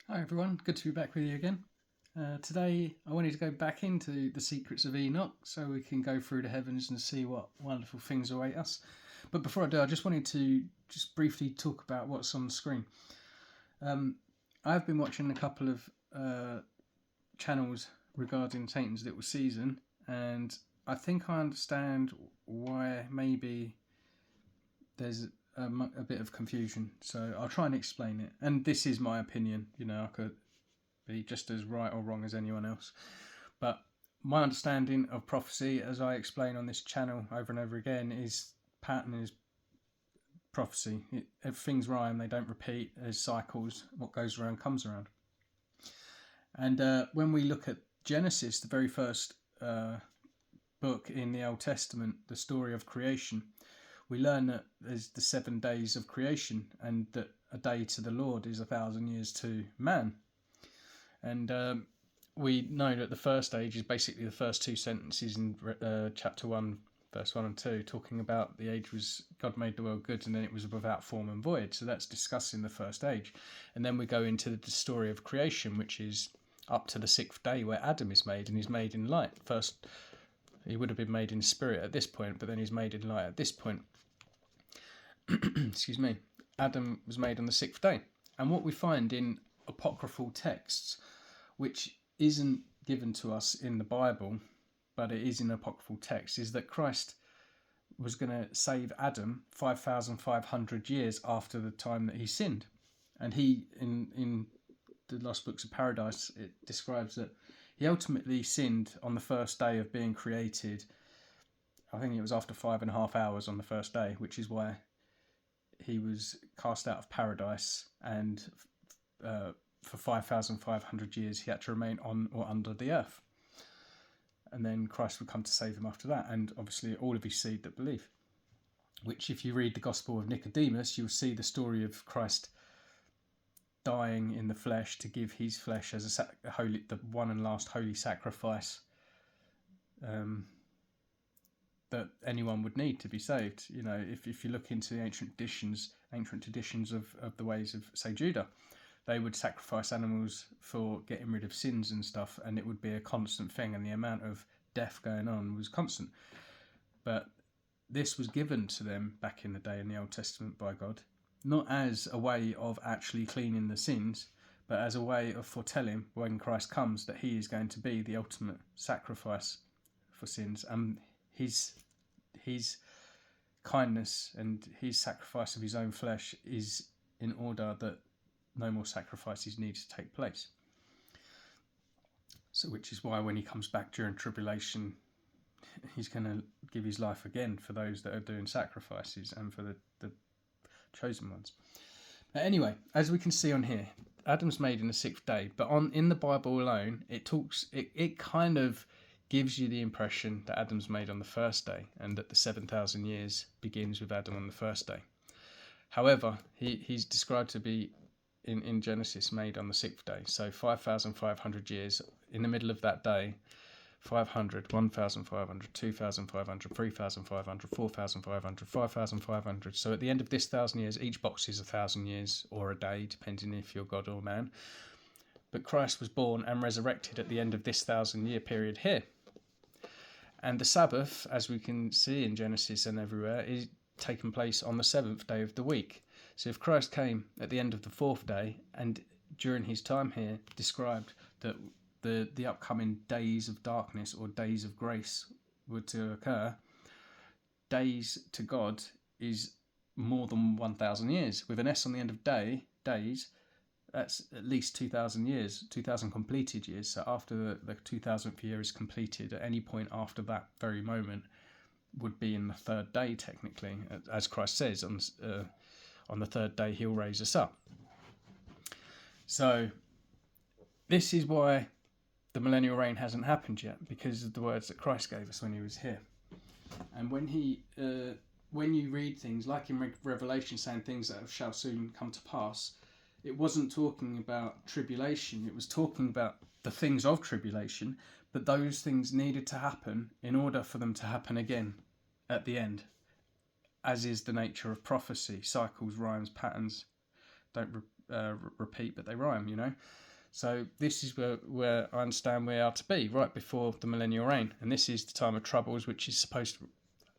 Hi everyone, good to be back with you again. Today I wanted to go back into the secrets of Enoch so we can go through the heavens and see what wonderful things await us. But before I do, I just wanted to just briefly talk about what's on the screen. I've been watching a couple of channels regarding Satan's little season, and I think I understand why maybe there's a bit of confusion. So I'll try and explain it. And this is my opinion, I could be just as right or wrong as anyone else. But my understanding of prophecy, as I explain on this channel over and over again, is pattern is prophecy. Things rhyme, they don't repeat. There's cycles. What goes around comes around. And when we look at Genesis, the very first book in the Old Testament, the story of creation, we learn that there's the 7 days of creation, and that a day to the Lord is 1,000 years to man. And we know that the first age is basically the first two sentences in chapter 1, verse 1 and 2, talking about the age was God made the world good, and then it was without form and void. So that's discussing the first age. And then we go into the story of creation, which is up to the 6th day, where Adam is made, and he's made in light. First, he would have been made in spirit at this point, but then he's made in light at this point. Excuse me. Adam was made on the 6th day. And what we find in apocryphal texts, which isn't given to us in the Bible, but it is in apocryphal texts, is that Christ was going to save Adam 5,500 years after the time that he sinned. And he, in the Lost Books of Paradise, it describes that he ultimately sinned on the first day of being created. I think it was after 5.5 hours on the first day, which is why he was cast out of paradise, and for 5,500 years he had to remain on or under the earth. And then Christ would come to save him after that, and obviously all of his seed that believe. Which, if you read the Gospel of Nicodemus, you'll see the story of Christ dying in the flesh to give his flesh as the one and last holy sacrifice that anyone would need to be saved. If you look into the ancient traditions of the ways of, say, Judah, they would sacrifice animals for getting rid of sins and stuff, and it would be a constant thing, and the amount of death going on was constant. But this was given to them back in the day in the Old Testament by God, not as a way of actually cleaning the sins, but as a way of foretelling when Christ comes that he is going to be the ultimate sacrifice for sins. And his kindness and his sacrifice of his own flesh is in order that no more sacrifices need to take place. So, which is why when he comes back during tribulation, he's going to give his life again for those that are doing sacrifices and for the chosen ones. But anyway, as we can see on here, Adam's made in the 6th day, but in the Bible alone, it kind of gives you the impression that Adam's made on the first day, and that the 7,000 years begins with Adam on the first day. However, he's described to be in Genesis made on the 6th day. So 5,500 years. In the middle of that day, 500, 1,500, 2,500, 3,500, 4,500, 5,500. So at the end of this 1,000 years, each box is 1,000 years or a day, depending if you're God or man. But Christ was born and resurrected at the end of this 1,000-year period here. And the Sabbath, as we can see in Genesis and everywhere, is taken place on the 7th day of the week. So if Christ came at the end of the 4th day, and during his time here described that the upcoming days of darkness or days of grace were to occur, days to God is more than 1,000 years. With an S on the end of days, that's at least 2,000 years, 2,000 completed years. So after the 2,000th year is completed, at any point after that very moment would be in the 3rd day, technically. As Christ says, on the 3rd day he'll raise us up. So this is why the millennial reign hasn't happened yet, because of the words that Christ gave us when he was here. And when you read things like in Revelation saying things that shall soon come to pass, it wasn't talking about tribulation, it was talking about the things of tribulation, but those things needed to happen in order for them to happen again at the end, as is the nature of prophecy. Cycles, rhymes, patterns repeat, but they rhyme, you know. So this is where I understand we are to be, right before the millennial reign, and this is the time of troubles, which is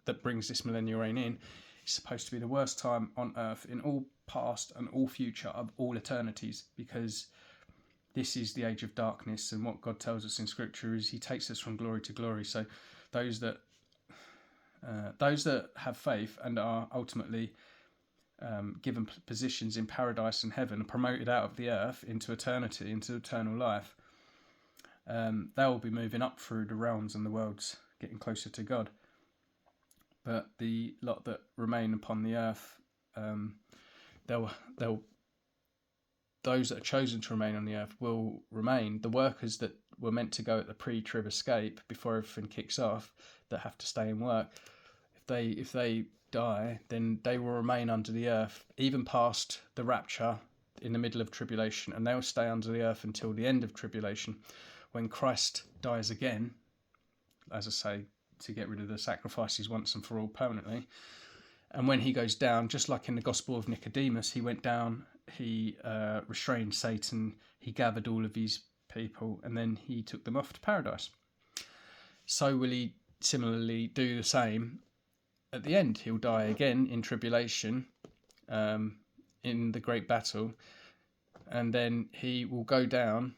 that brings this millennial reign in. It's supposed to be the worst time on earth in all past and all future of all eternities, because this is the age of darkness, and what God tells us in Scripture is He takes us from glory to glory. So those that have faith and are ultimately given positions in paradise and heaven, promoted out of the earth into eternity, into eternal life, they will be moving up through the realms and the worlds, getting closer to God. But the lot that remain upon the earth, those that are chosen to remain on the earth will remain. The workers that were meant to go at the pre-trib escape before everything kicks off, that have to stay and work, if they die, then they will remain under the earth even past the rapture in the middle of tribulation, and they'll stay under the earth until the end of tribulation, when Christ dies again, as I say, to get rid of the sacrifices once and for all permanently. And when he goes down, just like in the Gospel of Nicodemus, he went down, he restrained Satan, he gathered all of his people, and then he took them off to paradise. So will he similarly do the same at the end. He'll die again in tribulation, in the great battle, and then he will go down,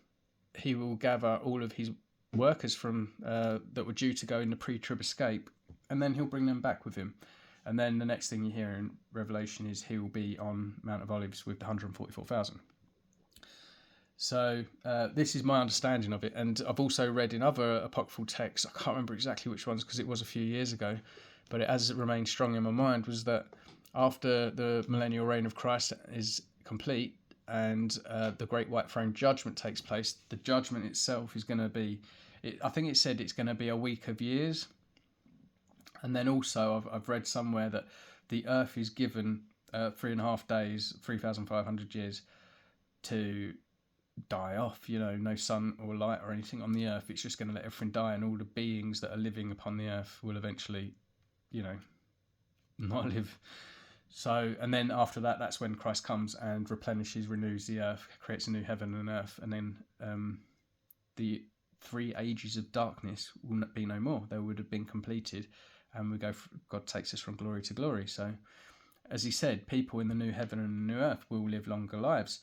he will gather all of his workers from that were due to go in the pre-trib escape, and then he'll bring them back with him. And then the next thing you hear in Revelation is he will be on Mount of Olives with the 144,000. So this is my understanding of it, and I've also read in other apocryphal texts, I can't remember exactly which ones because it was a few years ago, but as it remained strong in my mind, was that after the millennial reign of Christ is complete and the great white throne judgment takes place, the judgment itself is going to be, I think it said it's going to be a week of years. And then also I've read somewhere that the earth is given 3.5 days, 3,500 years to die off, you know, no sun or light or anything on the earth. It's just going to let everything die, and all the beings that are living upon the earth will eventually, you know, not live. So, and then after that, that's when Christ comes and replenishes, renews the earth, creates a new heaven and earth, and then the 3 ages of darkness will be no more. They would have been completed, and God takes us from glory to glory. So, as he said, people in the new heaven and the new earth will live longer lives.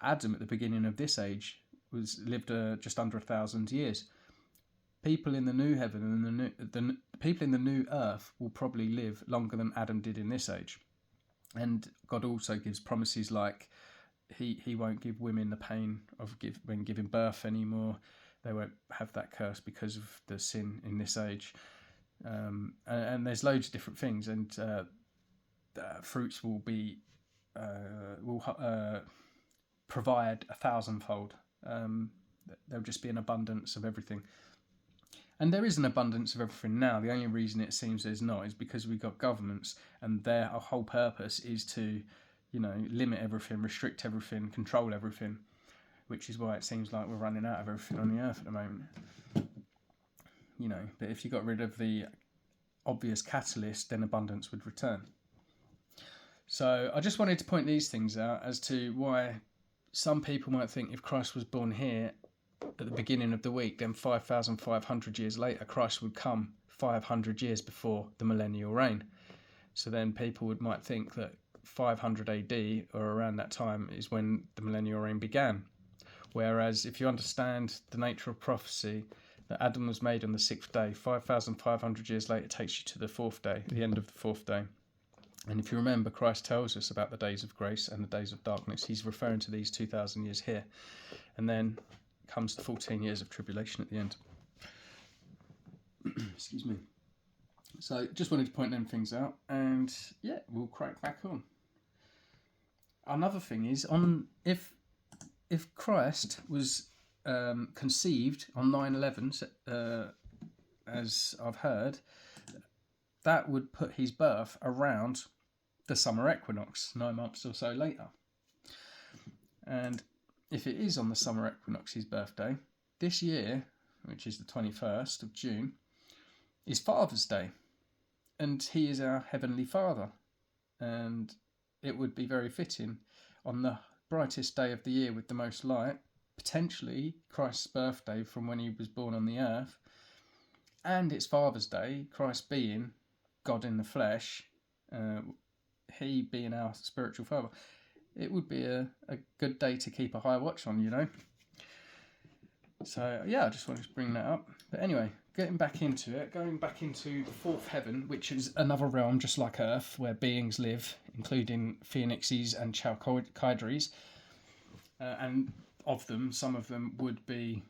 Adam at the beginning of this age lived just under 1,000 years. People in the new heaven and the people in the new earth will probably live longer than Adam did in this age. And God also gives promises like he won't give women the pain of when giving birth anymore. They won't have that curse because of the sin in this age. And there's loads of different things, and fruits will be provide 1,000-fold. There'll just be an abundance of everything. And there is an abundance of everything now. The only reason it seems there's not is because we've got governments, and their whole purpose is to, you know, limit everything, restrict everything, control everything, which is why it seems like we're running out of everything on the earth at the moment. You know, but if you got rid of the obvious catalyst, then abundance would return. So I just wanted to point these things out as to why some people might think if Christ was born here at the beginning of the week, then 5,500 years later, Christ would come 500 years before the millennial reign. So then people might think that 500 AD or around that time is when the millennial reign began. Whereas if you understand the nature of prophecy, that Adam was made on the 6th day, 5,500 years later takes you to the 4th day, the end of the 4th day. And if you remember, Christ tells us about the days of grace and the days of darkness. He's referring to these 2,000 years here. And then comes the 14 years of tribulation at the end. Excuse me. So just wanted to point them things out, and yeah, we'll crack back on. Another thing is, if Christ was conceived on 9/11, as I've heard, that would put his birth around the summer equinox, 9 months or so later. And if it is on the summer equinox, his birthday, this year, which is the 21st of June, is Father's Day. And he is our Heavenly Father. And it would be very fitting on the brightest day of the year with the most light, potentially Christ's birthday from when he was born on the earth, and it's Father's Day, Christ being God in the flesh, he being our spiritual father. It would be a good day to keep a high watch on, you know. So yeah, I just wanted to bring that up. But anyway, getting back into it, going back into the fourth heaven, which is another realm just like Earth, where beings live, including phoenixes and chalkidries. And of them, some of them would be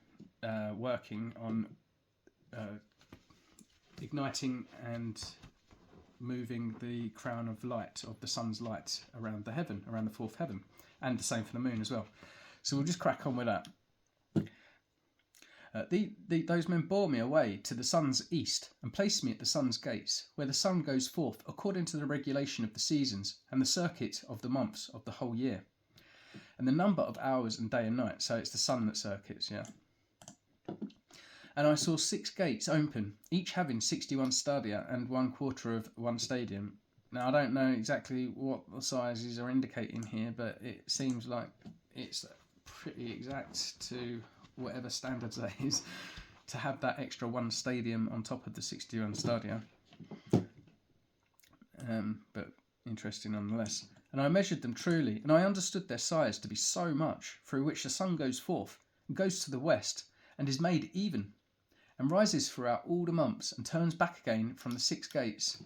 working on igniting and moving the crown of light, of the sun's light, around the heaven, around the fourth heaven, and the same for the moon as well. So we'll just crack on with that. Those men bore me away to the sun's east and placed me at the sun's gates, where the sun goes forth according to the regulation of the seasons and the circuit of the months of the whole year, and the number of hours and day and night. So it's the sun that circuits, yeah. And I saw 6 gates open, each having 61 stadia and 1/4 of 1 stadium. Now I don't know exactly what the sizes are indicating here, but it seems like it's pretty exact to whatever standards that is, to have that extra 1 stadium on top of the 61 stadia. But interesting nonetheless. And I measured them truly, and I understood their size to be so much, through which the sun goes forth, and goes to the west, and is made even, and rises throughout all the months, and turns back again from the 6 gates,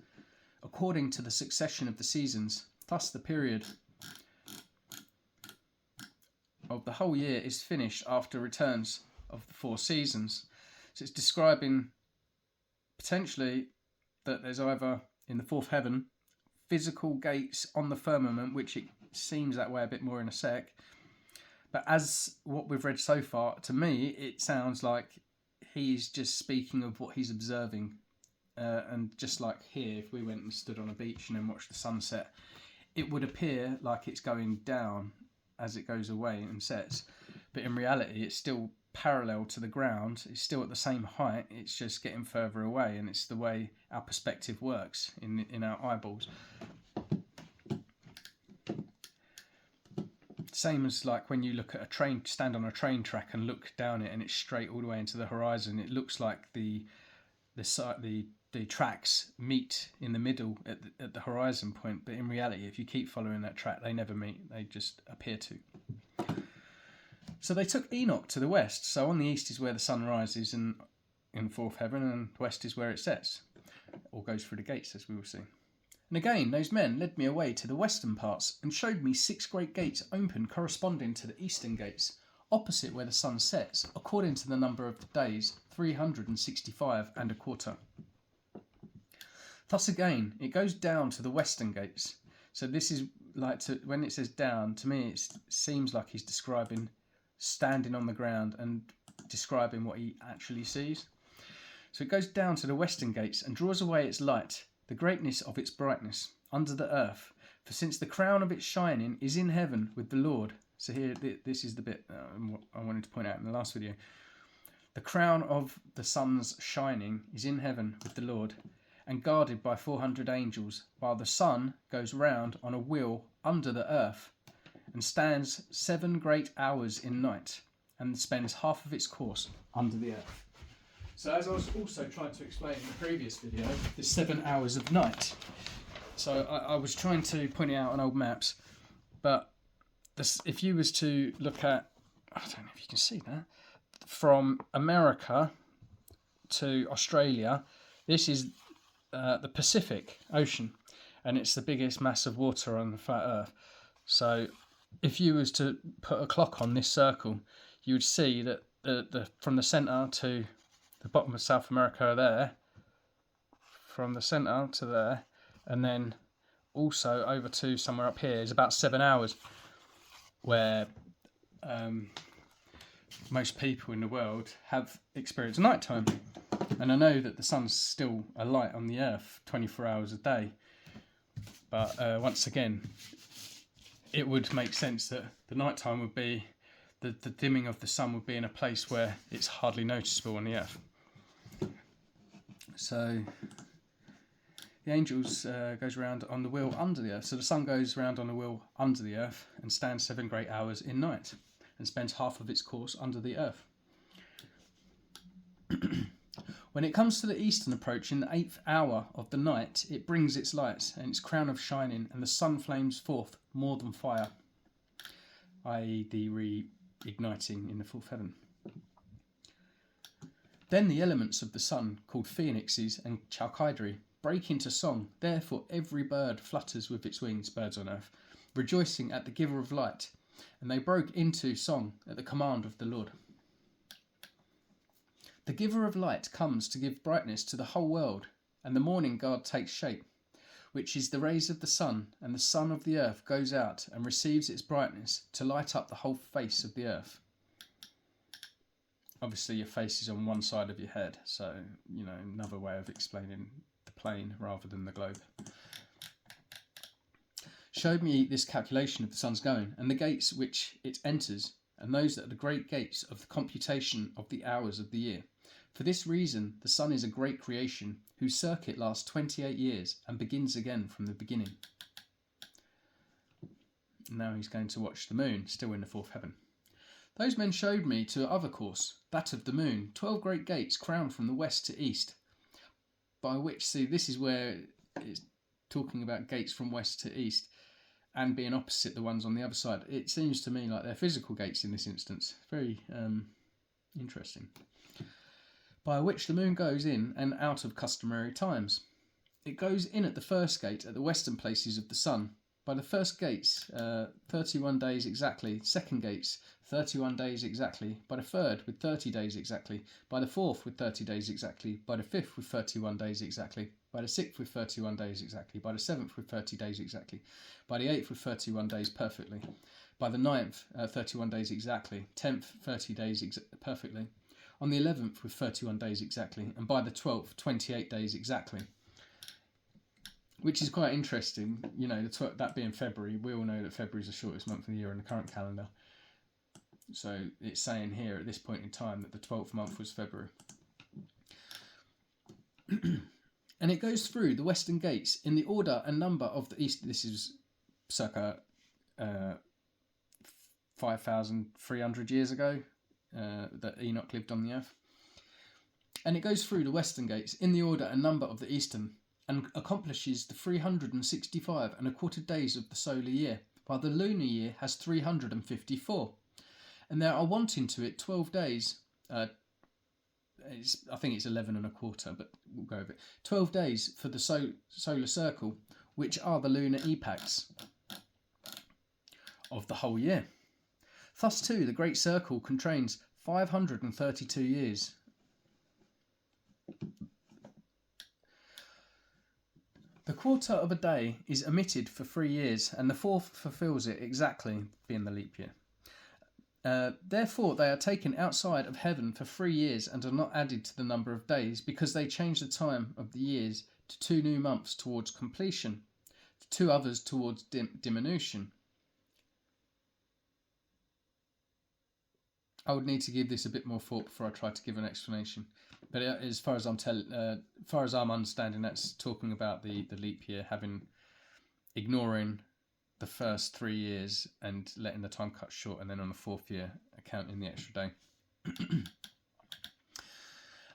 according to the succession of the seasons. Thus the period of the whole year is finished after returns of the 4 seasons. So it's describing potentially that there's either in the fourth heaven physical gates on the firmament, which it seems that way a bit more in a sec, but as what we've read so far, to me it sounds like he's just speaking of what he's observing, and just like here, if we went and stood on a beach and then watched the sunset, it would appear like it's going down as it goes away and sets, but in reality it's still parallel to the ground, it's still at the same height, it's just getting further away, and it's the way our perspective works in our eyeballs. Same as like when you look at a train, stand on a train track and look down it and it's straight all the way into the horizon, it looks like the tracks meet in the middle at the horizon point, but in reality if you keep following that track they never meet, they just appear to. So they took Enoch to the west, so on the east is where the sun rises and in fourth heaven, and west is where it sets, or goes through the gates, as we will see. And again those men led me away to the western parts and showed me 6 great gates open corresponding to the eastern gates, opposite where the sun sets, according to the number of the days, 365 and a quarter. Thus again, it goes down to the western gates. So this is like, when it says down, to me it seems like he's describing standing on the ground and describing what he actually sees. So it goes down to the western gates and draws away its light, the greatness of its brightness, under the earth. For since the crown of its shining is in heaven with the Lord. So here, this is the bit I wanted to point out in the last video. The crown of the sun's shining is in heaven with the Lord, and guarded by 400 angels, while the sun goes round on a wheel under the earth, and stands 7 great hours in night, and spends half of its course under the earth. So as I was also trying to explain in the previous video, the 7 hours of night. So I was trying to point it out on old maps, but if you was to look at, I don't know if you can see that, from America to Australia, this is the Pacific Ocean, and it's the biggest mass of water on the flat earth. So if you was to put a clock on this circle, you would see that the from the centre to the bottom of South America there, from the centre to there, and then also over to somewhere up here is about 7 hours, where most people in the world have experienced nighttime. And I know that the sun's still alight on the earth 24 hours a day, but once again it would make sense that the nighttime would be, the dimming of the sun would be in a place where it's hardly noticeable on the earth. So the angels goes around on the wheel under the earth. So the sun goes round on a wheel under the earth and stands 7 great hours in night and spends half of its course under the earth. When it comes to the eastern approach in the 8th hour of the night, it brings its light and its crown of shining, and the sun flames forth more than fire, i.e. the reigniting in the 4th heaven. Then the elements of the sun, called phoenixes and chalkidri, break into song. Therefore every bird flutters with its wings, birds on earth, rejoicing at the giver of light. And they broke into song at the command of the Lord. The giver of light comes to give brightness to the whole world, and the morning god takes shape, which is the rays of the sun, and the sun of the earth goes out and receives its brightness to light up the whole face of the earth. Obviously your face is on one side of your head, so, another way of explaining the plane rather than the globe. Showed me this calculation of the sun's going, and the gates which it enters, and those that are the great gates of the computation of the hours of the year. For this reason, the sun is a great creation, whose circuit lasts 28 years and begins again from the beginning. Now he's going to watch the moon, still in the 4th heaven. Those men showed me to other course, that of the moon, 12 great gates crowned from the west to east, by which, see, this is where it's talking about gates from west to east and being opposite the ones on the other side. It seems to me like they're physical gates in this instance. Very interesting. By which the moon goes in and out of customary times. It goes in at the first gate at the western places of the sun. By the first gates, 31 days exactly. Second gates, 31 days exactly. By the third, with 30 days exactly. By the fourth, with 30 days exactly. By the fifth, with 31 days exactly. By the sixth, with 31 days exactly. By the seventh, with 30 days exactly. By the eighth, with 31 days perfectly. By the ninth, 31 days exactly. 10th, 30 days perfectly. On the 11th, with 31 days exactly. And by the 12th, 28 days exactly. Which is quite interesting, that being February. We all know that February is the shortest month of the year in the current calendar. So it's saying here at this point in time that the 12th month was February. And it goes through the western gates in the order and number of the east. This is circa 5,300 years ago that Enoch lived on the earth. And it goes through the western gates in the order and number of the eastern, and accomplishes the 365 and a quarter days of the solar year, while the lunar year has 354. And there are wanting to it 12 days. I think it's 11 and a quarter, but we'll go over it. 12 days for the solar circle, which are the lunar epochs of the whole year. Thus too, the great circle contains 532 years. The quarter of a day is omitted for 3 years, and the fourth fulfills it exactly, being the leap year. Therefore they are taken outside of heaven for 3 years and are not added to the number of days, because they change the time of the years to 2 new months towards completion, 2 others towards diminution. I would need to give this a bit more thought before I try to give an explanation. But as far as I'm understanding, that's talking about the leap year, ignoring the first 3 years and letting the time cut short, and then on the 4th year counting the extra day.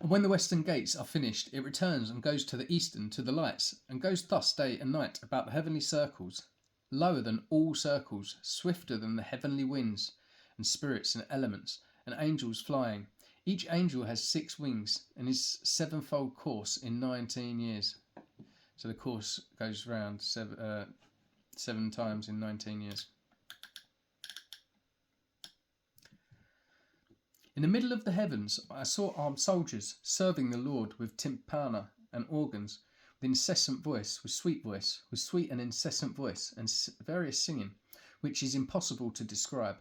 And when the western gates are finished, it returns and goes to the eastern, to the lights, and goes thus day and night about the heavenly circles, lower than all circles, swifter than the heavenly winds, and spirits and elements, and angels flying. Each angel has 6 wings, and his 7-fold course in 19 years. So the course goes round 7 times in 19 years. In the middle of the heavens I saw armed soldiers serving the Lord with tympana and organs, with incessant voice, with sweet and incessant voice, and various singing, which is impossible to describe,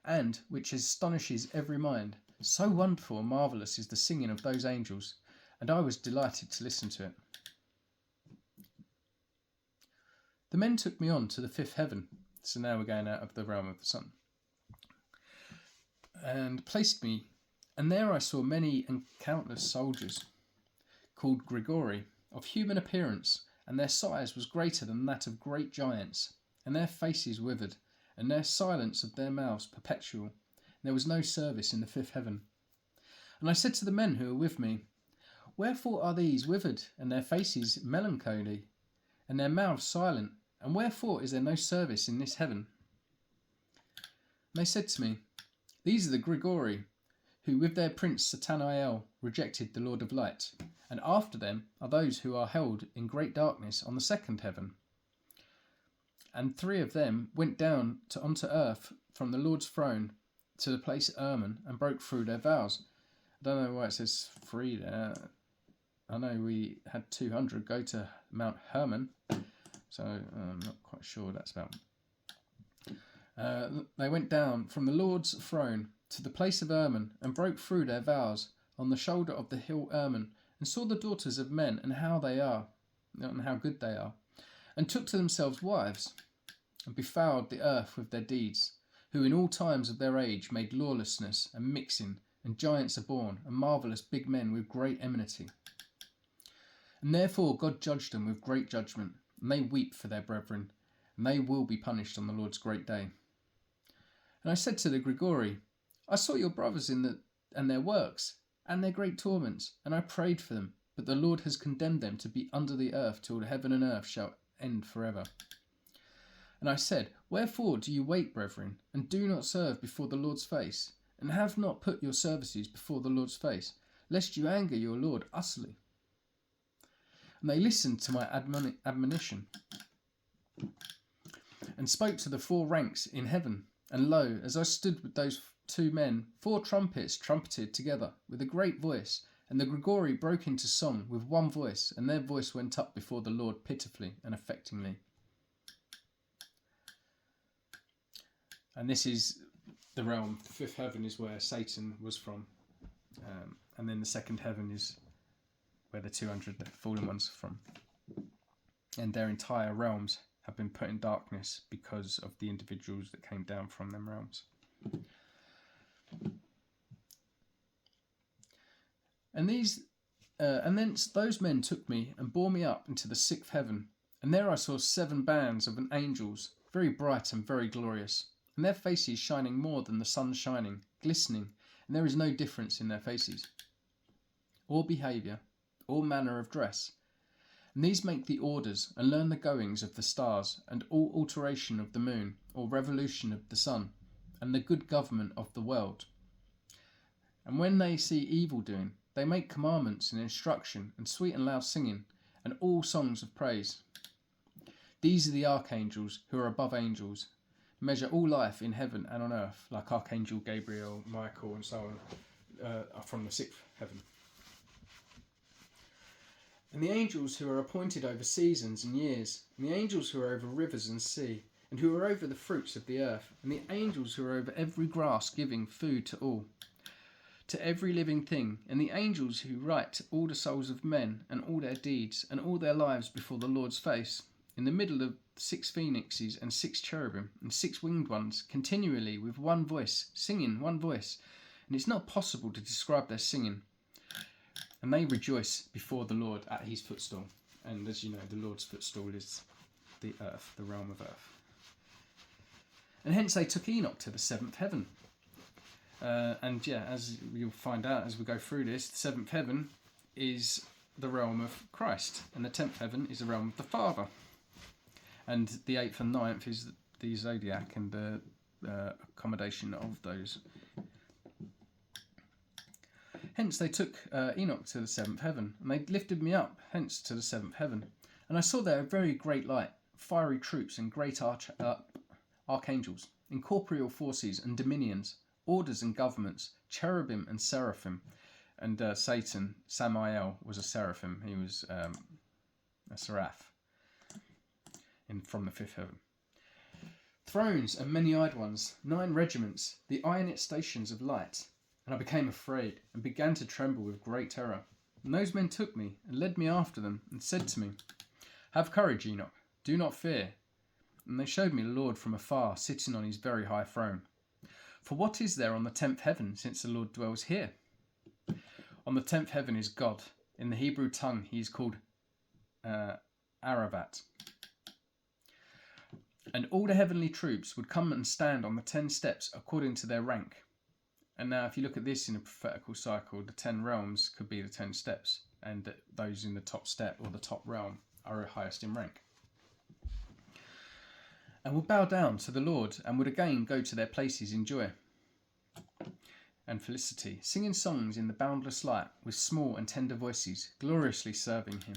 and which astonishes every mind. So wonderful and marvellous is the singing of those angels, and I was delighted to listen to it. The men took me on to the 5th heaven, so now we're going out of the realm of the sun, and placed me, and there I saw many and countless soldiers, called Grigori, of human appearance, and their size was greater than that of great giants, and their faces withered, and their silence of their mouths perpetual. And there was no service in the fifth heaven. And I said to the men who were with me, Wherefore are these withered, and their faces melancholy, and their mouths silent? And wherefore is there no service in this heaven? And they said to me, These are the Grigori, who with their prince Satanael rejected the Lord of light, and after them are those who are held in great darkness on the second heaven. And 3 of them went down onto earth from the Lord's throne to the place Hermon, and broke through their vows. I don't know why it says 3 there. I know we had 200 go to Mount Hermon, so I'm not quite sure what that's about. They went down from the Lord's throne to the place of Hermon, and broke through their vows on the shoulder of the hill Hermon, and saw the daughters of men, and how they are, and how good they are, and took to themselves wives, and befouled the earth with their deeds, who in all times of their age made lawlessness and mixing, and giants are born, and marvellous big men with great enmity. And therefore God judged them with great judgment, and they weep for their brethren, and they will be punished on the Lord's great day. And I said to the Grigori, I saw your brothers and their works, and their great torments, and I prayed for them, but the Lord has condemned them to be under the earth till heaven and earth shall end forever. And I said, Wherefore do you wait, brethren, and do not serve before the Lord's face, and have not put your services before the Lord's face, lest you anger your Lord utterly? And they listened to my admonition, and spoke to the 4 ranks in heaven. And lo, as I stood with those 2 men, 4 trumpets trumpeted together with a great voice, and the Grigori broke into song with one voice, and their voice went up before the Lord pitifully and affectingly. And this is the realm. The fifth heaven is where Satan was from, and then the second heaven is where the 200 fallen ones are from. And their entire realms have been put in darkness because of the individuals that came down from them realms. And thence those men took me and bore me up into the 6th heaven, and there I saw 7 bands of angels, very bright and very glorious, and their faces shining more than the sun shining, glistening, and there is no difference in their faces, or behaviour, or manner of dress. And these make the orders, and learn the goings of the stars, and all alteration of the moon, or revolution of the sun, and the good government of the world. And when they see evil doing, they make commandments and instruction, and sweet and loud singing, and all songs of praise. These are the archangels, who are above angels, measure all life in heaven and on earth, like Archangel Gabriel, Michael, and so on, are from the 6th heaven. And the angels who are appointed over seasons and years, and the angels who are over rivers and sea, and who are over the fruits of the earth, and the angels who are over every grass, giving food to all, to every living thing, and the angels who write all the souls of men, and all their deeds, and all their lives before the Lord's face, in the middle of 6 phoenixes and 6 cherubim, and 6 winged ones, continually with one voice, singing one voice, and it's not possible to describe their singing. And they rejoice before the Lord at his footstool. And as you know, the Lord's footstool is the earth, the realm of earth. And hence they took Enoch to the 7th heaven. And yeah, as you'll find out as we go through this, the 7th heaven is the realm of Christ, and the 10th heaven is the realm of the Father. And the 8th and 9th is the zodiac and the accommodation of those. Hence they took Enoch to the 7th heaven, and they lifted me up hence to the 7th heaven. And I saw there a very great light, fiery troops and great archangels, incorporeal forces and dominions, orders and governments, cherubim and seraphim. And Satan, Samael, was a seraphim. He was a seraph from the 5th heaven. Thrones and many-eyed ones, 9 regiments, the ironite stations of light. And I became afraid, and began to tremble with great terror. And those men took me, and led me after them, and said to me, Have courage, Enoch, do not fear. And they showed me the Lord from afar, sitting on his very high throne. For what is there on the 10th heaven, since the Lord dwells here? On the 10th heaven is God. In the Hebrew tongue he is called Aravoth. And all the heavenly troops would come and stand on the 10 steps according to their rank. And now if you look at this in a prophetical cycle, the 10 realms could be the 10 steps, and those in the top step or the top realm are highest in rank. And would bow down to the Lord and would again go to their places in joy and felicity, singing songs in the boundless light with small and tender voices, gloriously serving him.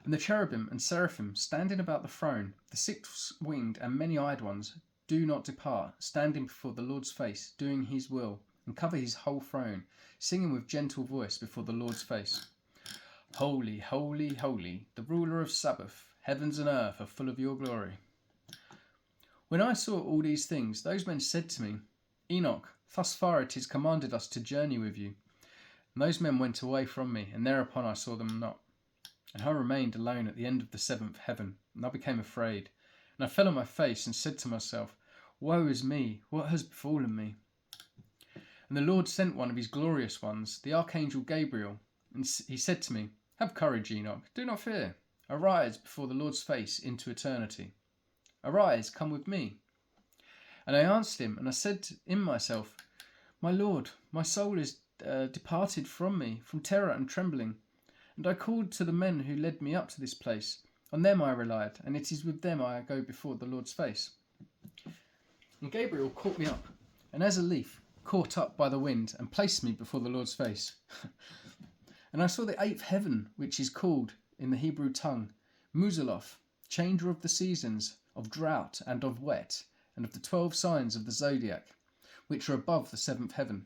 And the cherubim and seraphim standing about the throne, the 6-winged and many-eyed ones, do not depart, standing before the Lord's face, doing his will, and cover his whole throne, singing with gentle voice before the Lord's face. Holy, holy, holy, the ruler of Sabbath, heavens and earth are full of your glory. When I saw all these things, those men said to me, Enoch, thus far it is commanded us to journey with you. And those men went away from me, and thereupon I saw them not. And I remained alone at the end of the 7th heaven, and I became afraid. And I fell on my face and said to myself, Woe is me, what has befallen me? And the Lord sent one of his glorious ones, the archangel Gabriel, and he said to me, Have courage, Enoch, do not fear. Arise before the Lord's face into eternity. Arise, come with me. And I answered him, and I said in myself, My Lord, my soul is departed from me, from terror and trembling. And I called to the men who led me up to this place. On them I relied, and it is with them I go before the Lord's face. And Gabriel caught me up, and as a leaf caught up by the wind, and placed me before the Lord's face. And I saw the 8th heaven, which is called, in the Hebrew tongue, Muzaloth, changer of the seasons, of drought and of wet, and of the 12 signs of the zodiac, which are above the 7th heaven.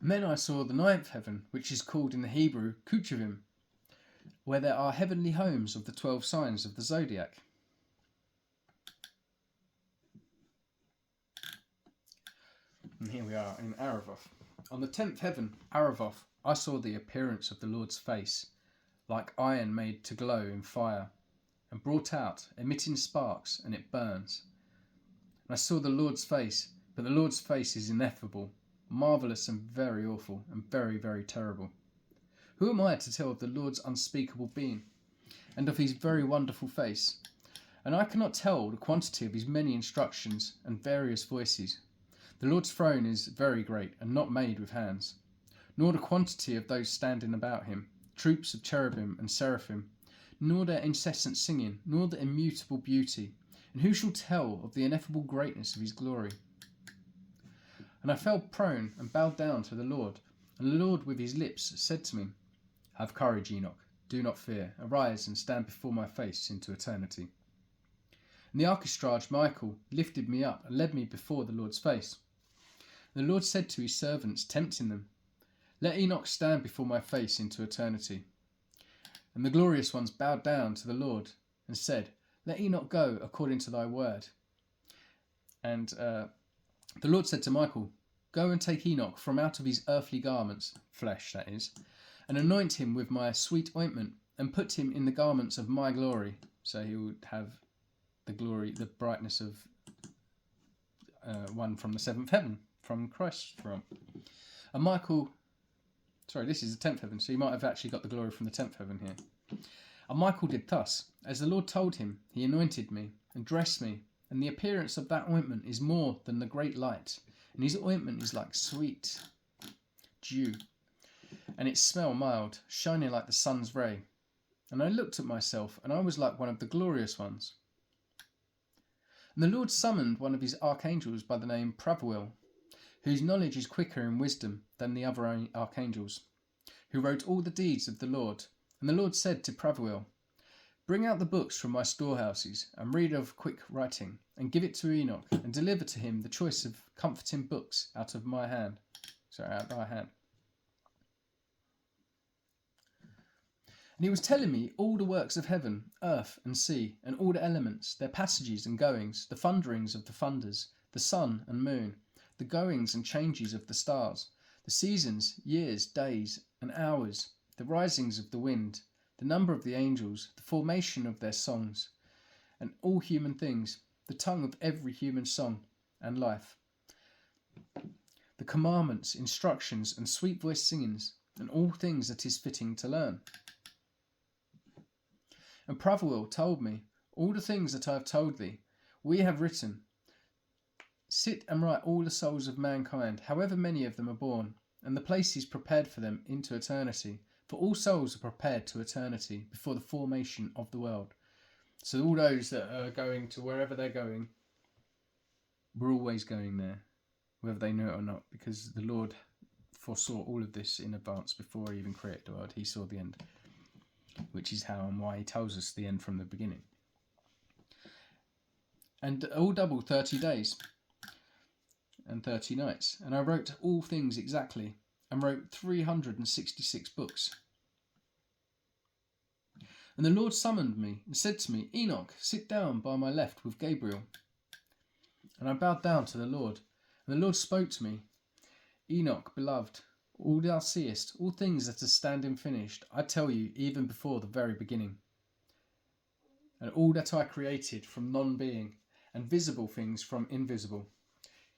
And then I saw the 9th heaven, which is called in the Hebrew Kuchuvim, where there are heavenly homes of the 12 signs of the zodiac. And here we are in Aravoth. On the 10th heaven, Aravoth, I saw the appearance of the Lord's face, like iron made to glow in fire, and brought out, emitting sparks, and it burns. And I saw the Lord's face, but the Lord's face is ineffable, marvellous and very awful, and very, very terrible. Who am I to tell of the Lord's unspeakable being, and of his very wonderful face? And I cannot tell the quantity of his many instructions and various voices. The Lord's throne is very great, and not made with hands, nor the quantity of those standing about him, troops of cherubim and seraphim, nor their incessant singing, nor the immutable beauty, and who shall tell of the ineffable greatness of his glory? And I fell prone and bowed down to the Lord, and the Lord with his lips said to me, Have courage, Enoch, do not fear, arise and stand before my face into eternity. And the archistrage Michael lifted me up and led me before the Lord's face. And the Lord said to his servants, tempting them, Let Enoch stand before my face into eternity. And the glorious ones bowed down to the Lord and said, Let Enoch go according to thy word. And the Lord said to Michael, Go and take Enoch from out of his earthly garments, flesh that is, and anoint him with my sweet ointment, and put him in the garments of my glory. So he would have the glory, the brightness of one from the 7th heaven, from Christ's throne. And Michael, sorry, this is the 10th heaven, so he might have actually got the glory from the 10th heaven here. And Michael did thus, as the Lord told him, he anointed me and dressed me, and the appearance of that ointment is more than the great light, and his ointment is like sweet dew, and its smell mild, shining like the sun's ray. And I looked at myself, and I was like one of the glorious ones. And the Lord summoned one of his archangels by the name Pravuel, whose knowledge is quicker in wisdom than the other archangels, who wrote all the deeds of the Lord. And the Lord said to Pravuel, Bring out the books from my storehouses, and read of quick writing, and give it to Enoch, and deliver to him the choice of comforting books out of thy hand. And he was telling me all the works of heaven, earth, and sea, and all the elements, their passages and goings, the thunderings of the thunders, the sun and moon, the goings and changes of the stars, the seasons, years, days, and hours, the risings of the wind, the number of the angels, the formation of their songs, and all human things, the tongue of every human song and life, the commandments, instructions, and sweet-voiced singings, and all things that is fitting to learn. And Pravil told me, all the things that I have told thee, we have written. Sit and write all the souls of mankind, however many of them are born, and the places prepared for them into eternity. For all souls are prepared to eternity before the formation of the world. So all those that are going to wherever they're going, we're always going there, whether they know it or not, because the Lord foresaw all of this in advance before he even created the world. He saw the end, which is how and why he tells us the end from the beginning. And all double 30 days and 30 nights. And I wrote all things exactly, and wrote 366 books. And the Lord summoned me and said to me, Enoch, sit down by my left with Gabriel. And I bowed down to the Lord. And the Lord spoke to me, Enoch, beloved, all thou seest, all things that are standing finished, I tell you, even before the very beginning. And all that I created from non-being, and visible things from invisible.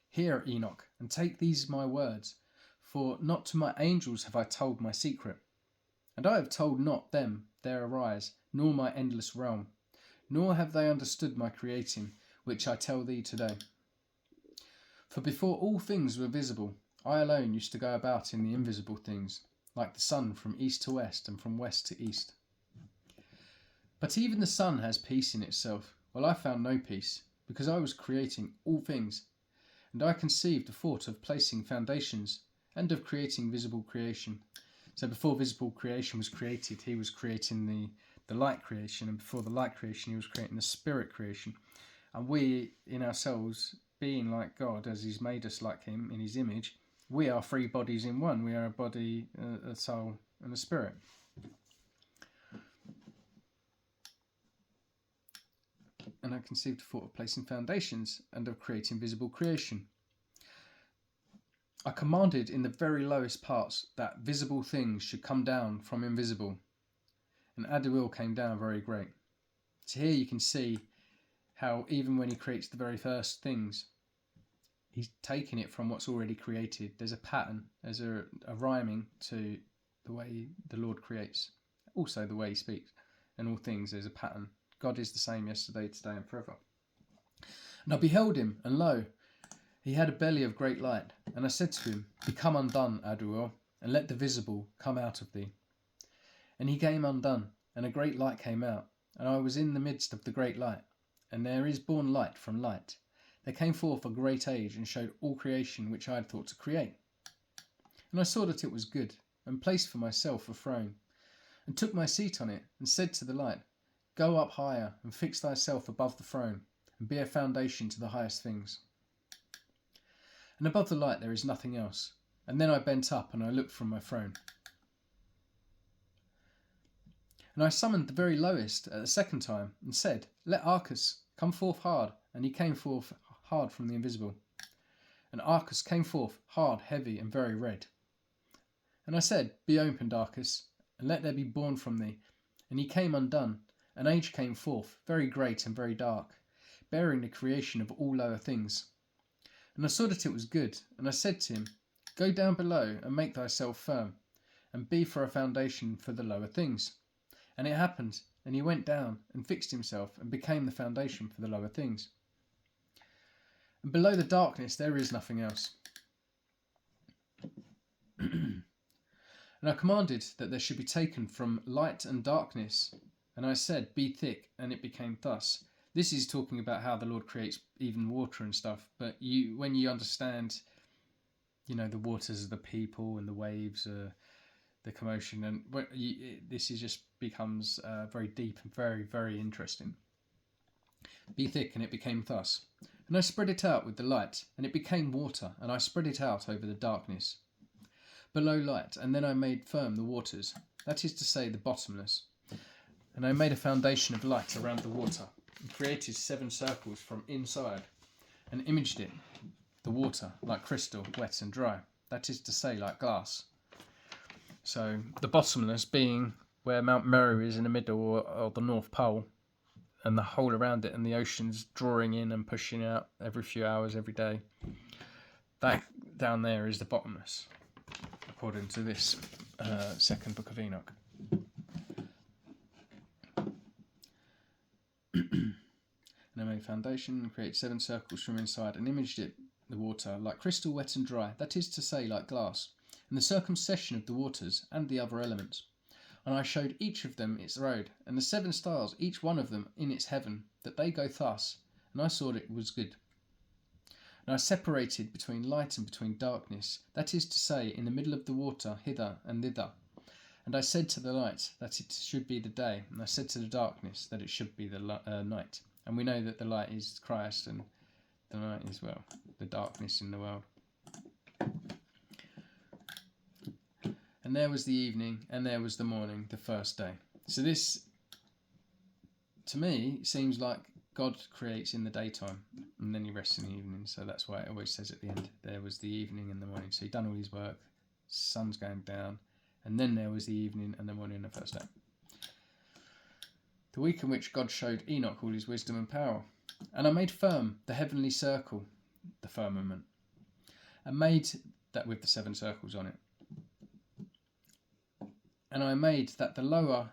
Hear, Enoch, and take these my words, for not to my angels have I told my secret. And I have told not them their arise, nor my endless realm, nor have they understood my creating, which I tell thee today. For before all things were visible, I alone used to go about in the invisible things, like the sun from east to west and from west to east. But even the sun has peace in itself, while I found no peace, because I was creating all things, and I conceived the thought of placing foundations, and of creating visible creation. So before visible creation was created, he was creating the light creation, and before the light creation he was creating the spirit creation. And we, in ourselves, being like God, as he's made us like him in his image, we are three bodies in one. We are a body, a soul, and a spirit. And I conceived the thought of placing foundations, and of creating visible creation. I commanded in the very lowest parts that visible things should come down from invisible, and Adawil came down very great. So here you can see how even when he creates the very first things, he's taking it from what's already created. There's a pattern, there's a rhyming to the way the Lord creates, also the way he speaks. In all things there's a pattern. God is the same yesterday, today and forever. And I beheld him, and lo, he had a belly of great light. And I said to him, Become undone, Adawil, and let the visible come out of thee. And he came undone, and a great light came out. And I was in the midst of the great light. And there is born light from light. There came forth a great age, and showed all creation which I had thought to create. And I saw that it was good, and placed for myself a throne, and took my seat on it, and said to the light, Go up higher, and fix thyself above the throne, and be a foundation to the highest things. And above the light there is nothing else. And then I bent up, and I looked from my throne. And I summoned the very lowest at the second time, and said, Let Arcus come forth hard. And he came forth hard from the invisible. And Arcus came forth hard, heavy, and very red. And I said, Be opened, Arcus, and let there be born from thee. And he came undone. An age came forth, very great and very dark, bearing the creation of all lower things. And I saw that it was good, and I said to him, Go down below, and make thyself firm, and be for a foundation for the lower things. And it happened, and he went down, and fixed himself, and became the foundation for the lower things. And below the darkness there is nothing else. And I commanded that there should be taken from light and darkness. And I said, Be thick, and it became thus. This is talking about how the Lord creates even water and stuff. But when you understand, the waters are the people, and the waves are the commotion, and this just becomes very deep and very, very interesting. Be thick, and it became thus. And I spread it out with the light, and it became water, and I spread it out over the darkness. Below light, and then I made firm the waters, that is to say, the bottomless. And I made a foundation of light around the water, and created 7 circles from inside, and imaged it, the water, like crystal, wet and dry, that is to say, like glass. So the bottomless being where Mount Meru is in the middle, or the North Pole, and the hole around it, and the ocean's drawing in and pushing out every few hours, every day. That down there is the bottomless, according to this. second book of Enoch. And I made a foundation and created 7 circles from inside and imaged it, the water, like crystal wet and dry, that is to say, like glass, and the circumcession of the waters and the other elements. And I showed each of them its road, and the 7 stars, each one of them in its heaven, that they go thus, and I saw it was good. And I separated between light and between darkness, that is to say, in the middle of the water, hither and thither. And I said to the light that it should be the day, and I said to the darkness that it should be the night. And we know that the light is Christ, and the night is, well, the darkness in the world. And there was the evening, and there was the morning, the first day. So this, to me, seems like God creates in the daytime, and then he rests in the evening. So that's why it always says at the end, there was the evening and the morning. So he'd done all his work, sun's going down, and then there was the evening and the morning, the first day. The week in which God showed Enoch all his wisdom and power. And I made firm the heavenly circle, the firmament, and made that with the 7 circles on it. And I made that the lower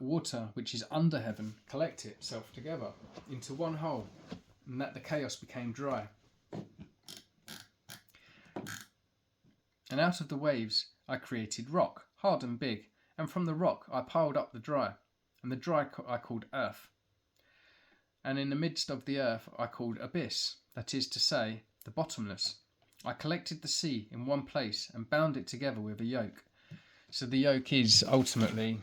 water which is under heaven collect itself together into one whole, and that the chaos became dry. And out of the waves I created rock, hard and big, and from the rock I piled up the dry, and the dry I called earth. And in the midst of the earth I called abyss, that is to say, the bottomless. I collected the sea in one place and bound it together with a yoke. So the yoke is ultimately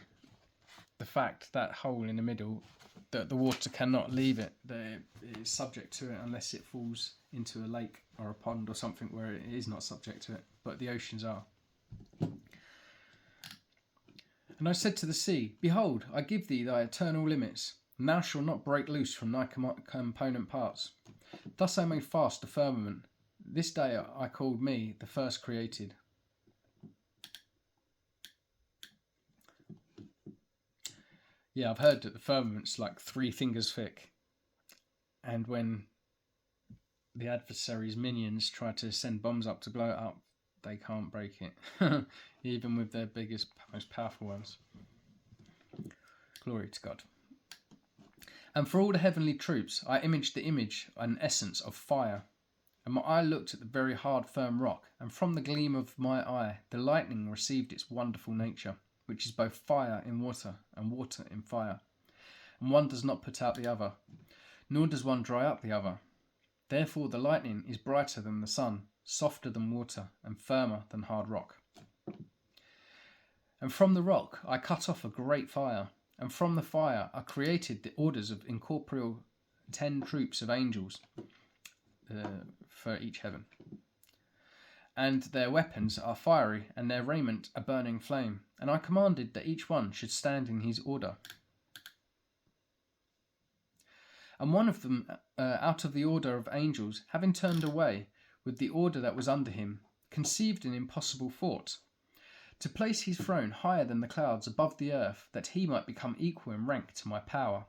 the fact, that hole in the middle, that the water cannot leave it, that it is subject to it unless it falls into a lake or a pond or something where it is not subject to it, but the oceans are. And I said to the sea, behold, I give thee thy eternal limits, and thou shalt not break loose from thy component parts. Thus I made fast the firmament. This day I called me the first created. Yeah, I've heard that the firmament's like 3 fingers thick, and when the adversary's minions try to send bombs up to blow it up, they can't break it, even with their biggest, most powerful ones. Glory to God. And for all the heavenly troops, I imaged the image and essence of fire. And my eye looked at the very hard, firm rock, and from the gleam of my eye, the lightning received its wonderful nature, which is both fire in water and water in fire. And one does not put out the other, nor does one dry up the other. Therefore the lightning is brighter than the sun, softer than water, and firmer than hard rock. And from the rock I cut off a great fire, and from the fire I created the orders of incorporeal 10 troops of angels for each heaven. And their weapons are fiery, and their raiment a burning flame. And I commanded that each one should stand in his order. And one of them, out of the order of angels, having turned away with the order that was under him, conceived an impossible thought, to place his throne higher than the clouds above the earth, that he might become equal in rank to my power.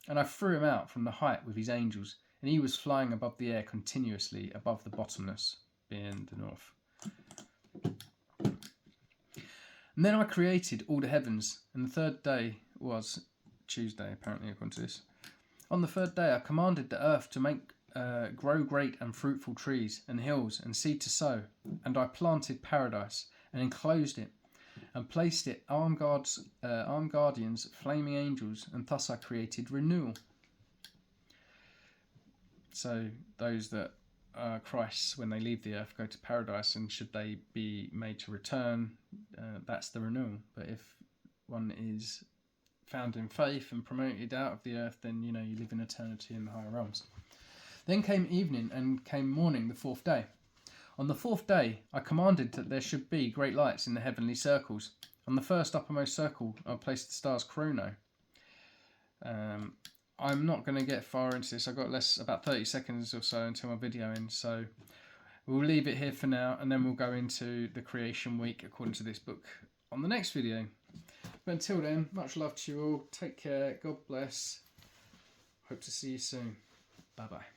And I threw him out from the height with his angels, and he was flying above the air continuously above the bottomless, being the north. And then I created all the heavens, and the third day was Tuesday, apparently, according to this. On the third day I commanded the earth to make grow great and fruitful trees, and hills, and seed to sow. And I planted paradise, and enclosed it, and placed it armed guardians, flaming angels, and thus I created renewal. So those that are Christ's, when they leave the earth, go to paradise, and should they be made to return, that's the renewal. But if one is found in faith and promoted out of the earth, then you live in eternity in the higher realms. Then came evening, and came morning, the 4th day. On the 4th day I commanded that there should be great lights in the heavenly circles. On the first uppermost circle I placed the stars chrono. I'm not going to get far into this. I've got about 30 seconds or so until my video ends, so we'll leave it here for now, and then we'll go into the creation week according to this book on the next video. But until then, much love to you all. Take care. God bless. Hope to see you soon. Bye bye.